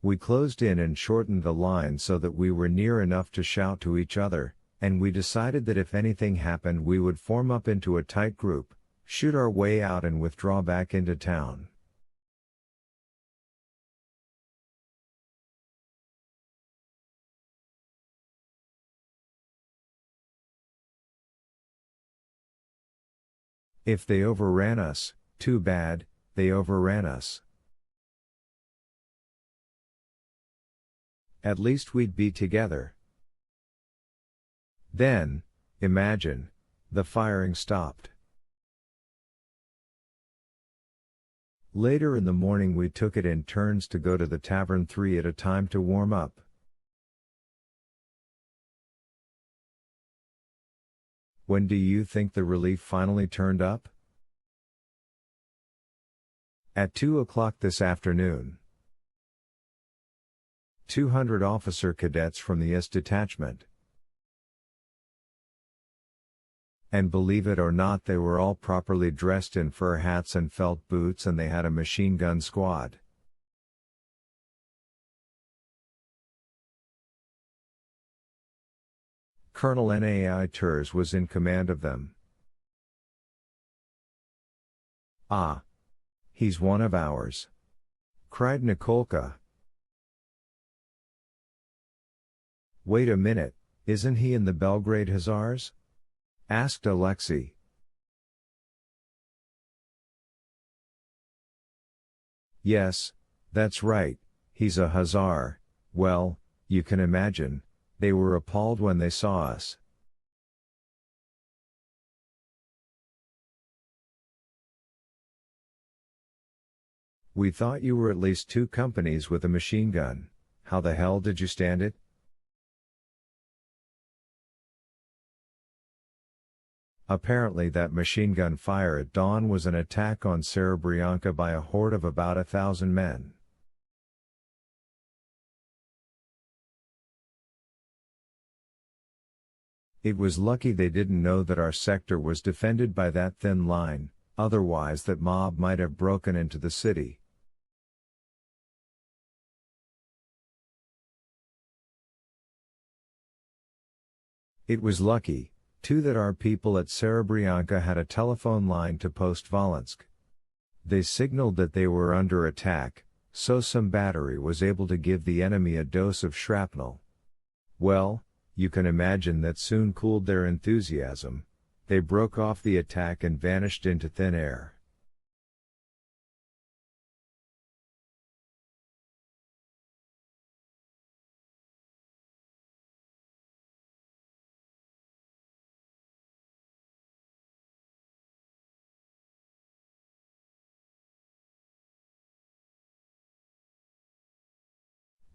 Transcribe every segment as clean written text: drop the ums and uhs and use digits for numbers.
We closed in and shortened the line so that we were near enough to shout to each other, and we decided that if anything happened we would form up into a tight group, shoot our way out and withdraw back into town. If they overran us, too bad, they overran us. At least we'd be together. Then, imagine, the firing stopped. Later in the morning we took it in turns to go to the tavern 3 at a time to warm up. When do you think the relief finally turned up? At 2 o'clock this afternoon. 200 officer cadets from the S detachment. And believe it or not, they were all properly dressed in fur hats and felt boots, and they had a machine gun squad. Colonel Nai Turs was in command of them. Ah! He's one of ours! Cried Nikolka. Wait a minute, isn't he in the Belgrade Hussars? Asked Alexei. Yes, that's right, he's a Hussar. Well, you can imagine, they were appalled when they saw us. We thought you were at least 2 companies with a machine gun. How the hell did you stand it? Apparently that machine gun fire at dawn was an attack on Serebryanka by a horde of about 1,000 men. It was lucky they didn't know that our sector was defended by that thin line, otherwise that mob might have broken into the city. It was lucky, too, that our people at Serebryanka had a telephone line to Post-Volensk. They signaled that they were under attack, so some battery was able to give the enemy a dose of shrapnel. Well, you can imagine that soon cooled their enthusiasm. They broke off the attack and vanished into thin air.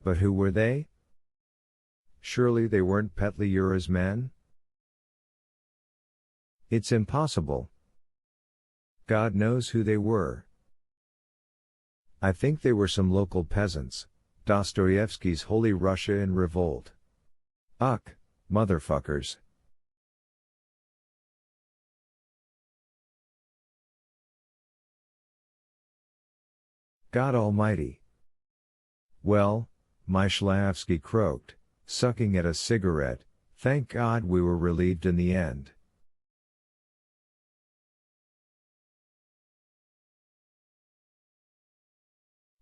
But who were they? Surely they weren't Petliura's men? It's impossible. God knows who they were. I think they were some local peasants, Dostoevsky's Holy Russia in revolt. Ugh, motherfuckers. God Almighty. Well, Myshlayevsky croaked, sucking at a cigarette, thank God we were relieved in the end.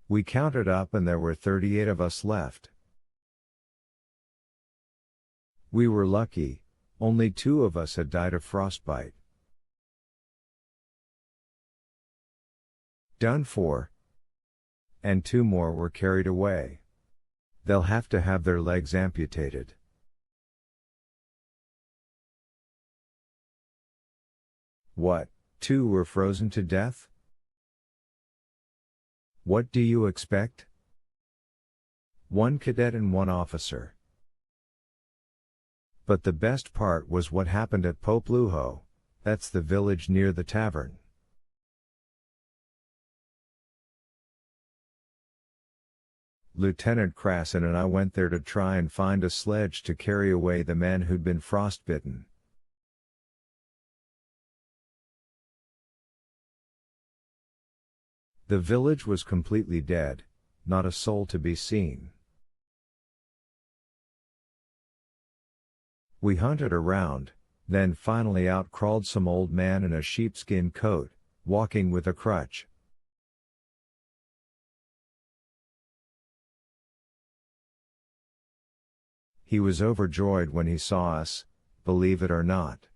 We counted up and there were 38 of us left. We were lucky, only 2 of us had died of frostbite. Done for. And 2 more were carried away. They'll have to have their legs amputated. What, 2 were frozen to death? What do you expect? 1 cadet and 1 officer. But the best part was what happened at Popluho, that's the village near the tavern. Lieutenant Krasin and I went there to try and find a sledge to carry away the men who'd been frostbitten. The village was completely dead, not a soul to be seen. We hunted around, then finally out crawled some old man in a sheepskin coat, walking with a crutch. He was overjoyed when he saw us, believe it or not.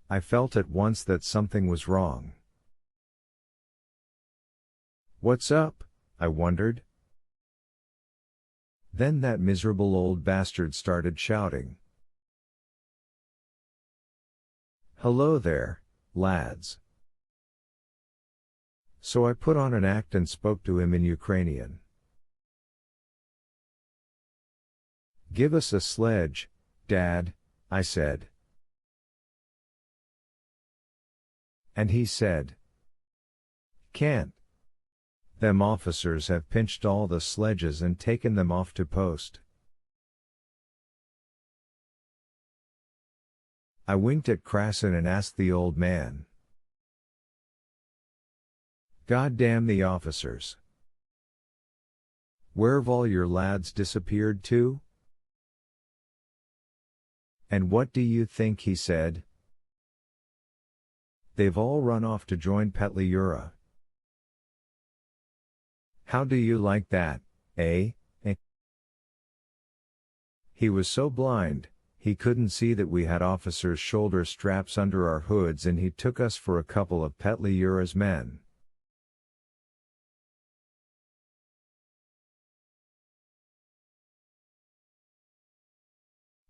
I felt at once that something was wrong. "What's up?" I wondered. Then that miserable old bastard started shouting. "Hello there, lads." So I put on an act and spoke to him in Ukrainian. "Give us a sledge, Dad," I said. And he said, "Can't. Them officers have pinched all the sledges and taken them off to post." I winked at Krasin and asked the old man, "God damn the officers. Where've all your lads disappeared to?" "And what do you think?" he said. "They've all run off to join Petliura." "How do you like that, eh?" He was so blind, he couldn't see that we had officers' shoulder straps under our hoods, and he took us for a couple of Petliura's men.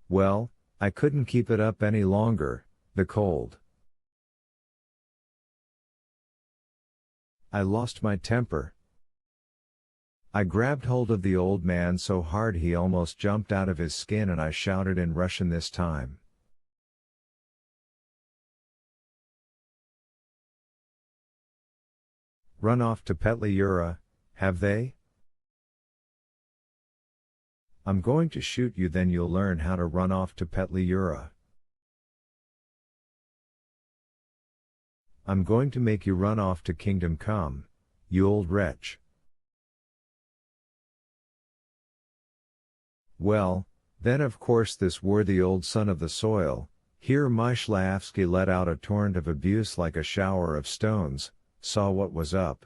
Well, I couldn't keep it up any longer, the cold. I lost my temper. I grabbed hold of the old man so hard he almost jumped out of his skin, and I shouted in Russian this time. "Run off to Petliura, have they? I'm going to shoot you, then you'll learn how to run off to Petliura. I'm going to make you run off to Kingdom Come, you old wretch." Well, then of course this worthy old son of the soil, here Myshlayevsky let out a torrent of abuse like a shower of stones, saw what was up.